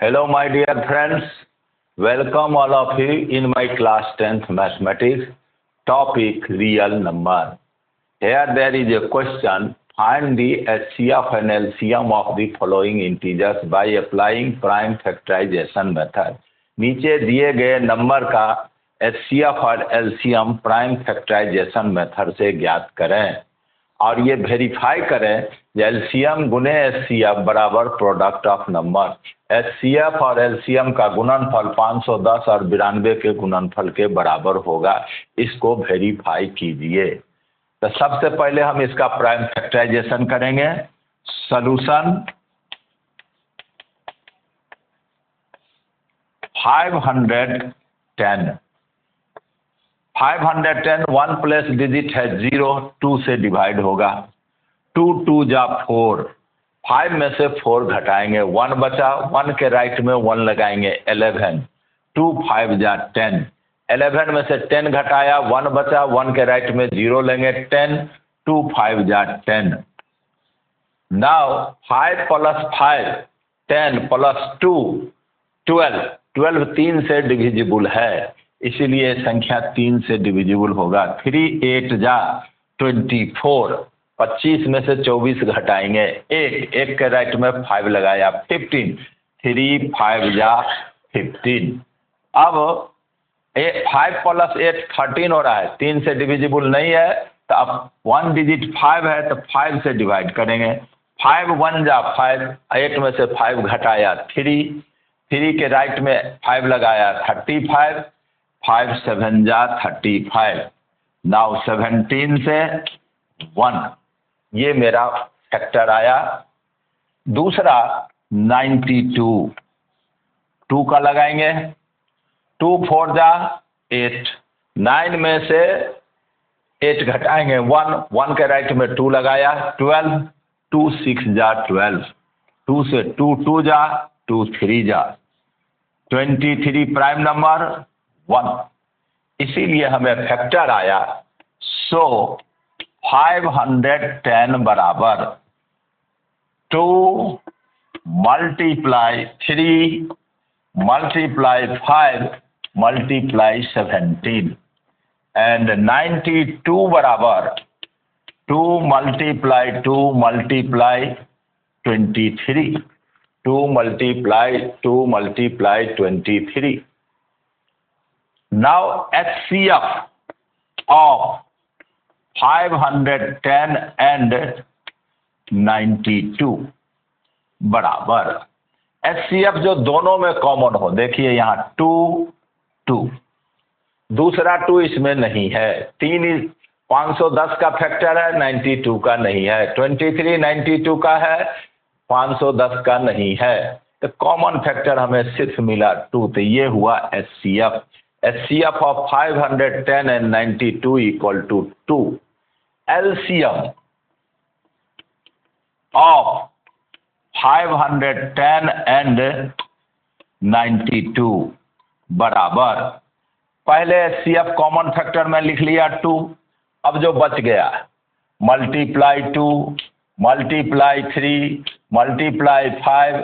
Hello, my dear friends. Welcome all of you in my class 10th mathematics topic real number. Here there is a question. Find the HCF and LCM of the following integers by applying prime factorization method. नीचे दिए गए number का HCF और LCM prime factorisation method से ज्ञात करें और ये वेरीफाई करें LCM गुने HCF बराबर प्रोडक्ट ऑफ नंबर। HCF और LCM का गुणनफल 510 और 92 के गुणनफल के बराबर होगा। इसको वेरीफाई कीजिए। तो सबसे पहले हम इसका प्राइम फैक्टराइजेशन करेंगे। सॉल्यूशन 510 वन प्लेस डिजिट है 0, 2 से डिवाइड होगा। 2 2 जा 4, 5 में से 4 घटाएंगे, 1 बचा, 1 के राइट में 1 लगाएंगे, 11, 2 5 जा 10, 11 में से 10 घटाया, 1 बचा, 1 के राइट में 0 लेंगे, 10, 2 5 जा 10। नाउ 5 प्लस 5 10 प्लस 2 12, 12 3 से डिविजिबल है, इसीलिए संख्या 3 से डिविजिबल होगा। 3 8 जा 24, 25 में से 24 घटाएंगे, 1 के राइट में 5 लगाया, 15, 3 5 जा 15। अब 5 प्लस 8 13 हो रहा है, 3 से डिविजिबल नहीं है, तो अब 1 डिजिट 5 है तो 5 से डिवाइड करेंगे। 5 1 जा 5, 8 में से 5 घटाया, 3 के राइट में 5 लगाया, 35, 5 7 जा 35। नाउ 17 से 1, ये मेरा फैक्टर आया। दूसरा 92, 2 का लगाएंगे, 2 4 जा 8, 9 में से 8 घटाएंगे, 1 के राइट में 2 लगाया, 12, 2 6 जा 12, 2 से 2 2 जा 2 3 जा 23 प्राइम नंबर 1, इसीलिए हमें फैक्टर आया। सो 510 बराबर 2 मल्टीप्लाई 3 मल्टीप्लाई 5 मल्टीप्लाई 17 एंड 92 बराबर 2 multiply 2 multiply 23, 2 multiply 2 multiply 23। Now HCF of 510 and 92 बराबर HCF जो दोनों में कॉमन हो, देखिए यहाँ 2 2, दूसरा 2 इसमें नहीं है, 3 510 का फैक्टर है, 92 का नहीं है, 23 92 का है, 510 का नहीं है, तो कॉमन फैक्टर हमें सिर्फ मिला 2, तो ये हुआ HCF। HCF of 510 and 92 equal to 2. LCM of 510 and 92 बराबर, पहले HCF कॉमन फैक्टर में लिख लिया 2, अब जो बच गया multiply 2 multiply 3 multiply 5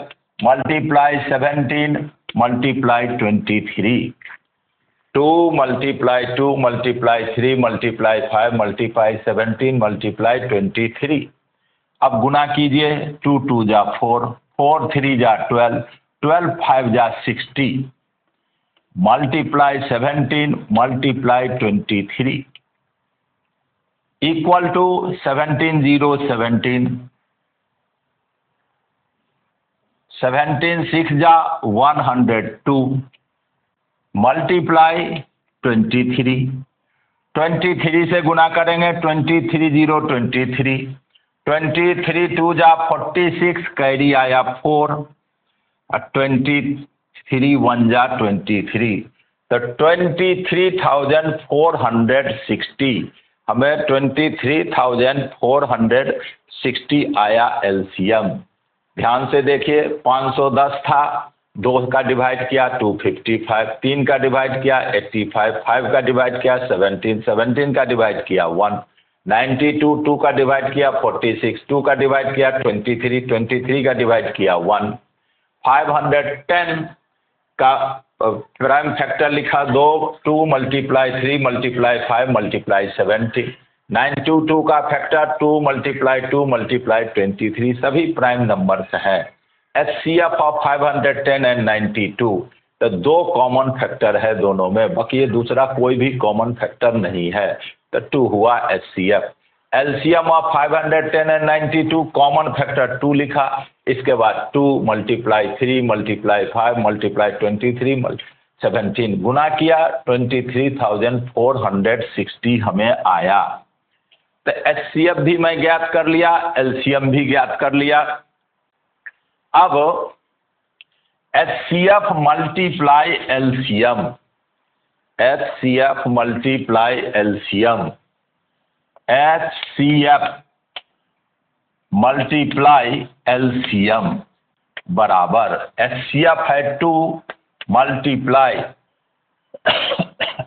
multiply 17 multiply 23, 2 multiply 2 multiply 3 multiply 5 multiply 17 multiply 23। अब गुना कीजिए, 2 2 जा 4, 4 3 जा 12, 12 5 जा 60 मल्टीप्लाई 17 मल्टीप्लाई 23 इक्वल टू 17 0 17, 17 6 जा 102 मल्टीप्लाई 23, 23 से गुना करेंगे, 23 0 23, 23 2 जा 46, कैरी आया 4, और 23 1 जा 23, तो 23,460, हमें 23,460 आया LCM। ध्यान से देखिए, 510 था, 2 का डिवाइड किया 255, 3 का डिवाइड किया 85, 5 का डिवाइड किया 17, 17 का डिवाइड किया 1, 92, 2 का डिवाइड किया 46, 2 का डिवाइड किया 23, 23 का डिवाइड किया 1, 510 का प्राइम फैक्टर लिखा 2, 2 × 3 × 5 × 70। 922 का फैक्टर 2 × 2 × 23, सभी प्राइम नंबर्स हैं। HCF ऑफ 510 एंड 92, तो 2 कॉमन फैक्टर है दोनों में, बाकी ये दूसरा कोई भी कॉमन फैक्टर नहीं है, तो 2 हुआ HCF। LCM of 510 and 92 common factor 2 लिखा, इसके बाद 2 × 3 × 5 × 23 17 गुना किया, 23,460 हमें आया। तो HCF भी मैं ज्ञात कर लिया, LCM भी ज्ञात कर लिया। अब HCF multiply LCM, HCF multiply LCM, HCF multiply LCM बराबर HCF है 2 मल्टीप्लाई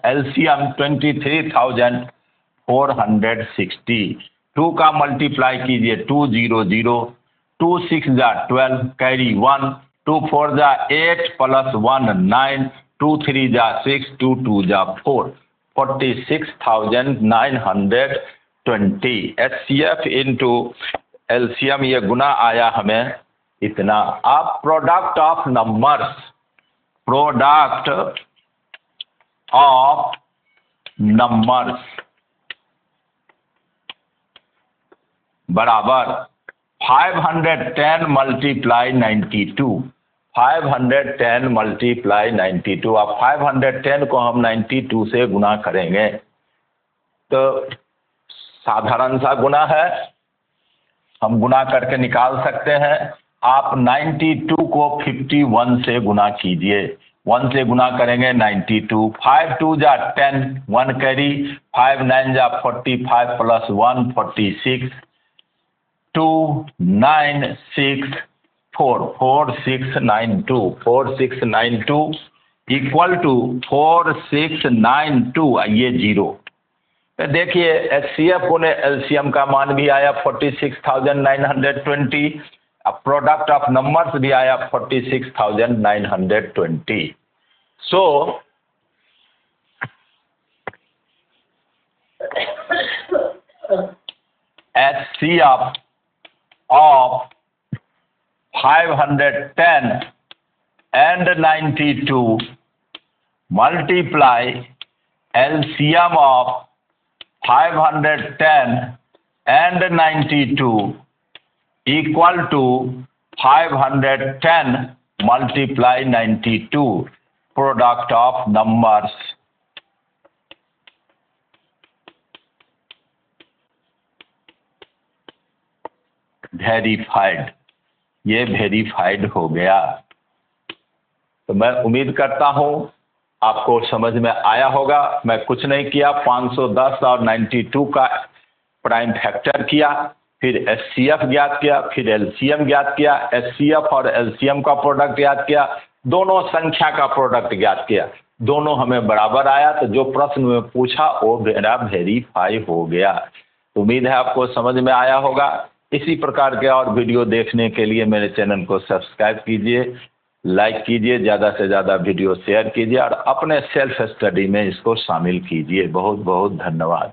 LCM 23,460। 2 का मल्टीप्लाई कीजिए 2 0 0, 2 6 जा 12, कैरी 1, 2 4 जा 8 + 1 9, 2 3 जा 6, 2 2 जा 4, 46,920। HCF इंटू LCM ये गुना आया हमें इतना। अब product of numbers, product of numbers बराबर 510 मल्टीप्लाई 92, 510 मल्टीप्लाई 92। अब 510 को हम 92 से गुना करेंगे तो साधारण सा गुना है, हम गुना करके निकाल सकते हैं। आप 92 को 51 से गुना कीजिए, 1 से गुना करेंगे 92, 5 2 जा 10, 1 कैरी, 5 9 जा 45 + 1 46, 2 9 6 4 4692, 4692 इक्वल टू 4692, ये 0। देखिए HCF गुने LCM का मान भी आया 46,920, अब प्रोडक्ट ऑफ नंबर्स भी आया 46,920। सो HCF of 510 and 92 multiply LCM of 510 and 92 equal to 510 multiply 92, product of numbers। Verified, ये वेरीफाइड हो गया। तो मैं उम्मीद करता हूं आपको समझ में आया होगा। मैं कुछ नहीं किया, 510 और 92 का प्राइम फैक्टर किया, फिर HCF ज्ञात किया, फिर LCM ज्ञात किया, HCF और LCM का प्रोडक्ट ज्ञात किया, दोनों संख्या का प्रोडक्ट ज्ञात किया, दोनों हमें बराबर आया। तो जो प्रश्न में पूछा वो मेरा वेरीफाई हो गया। उम्मीद है आपको समझ में आया होगा। इसी प्रकार के और वीडियो देखने के लिए मेरे चैनल को सब्सक्राइब कीजिए, लाइक कीजिए, ज़्यादा से ज़्यादा वीडियो शेयर कीजिए और अपने सेल्फ स्टडी में इसको शामिल कीजिए। बहुत बहुत धन्यवाद।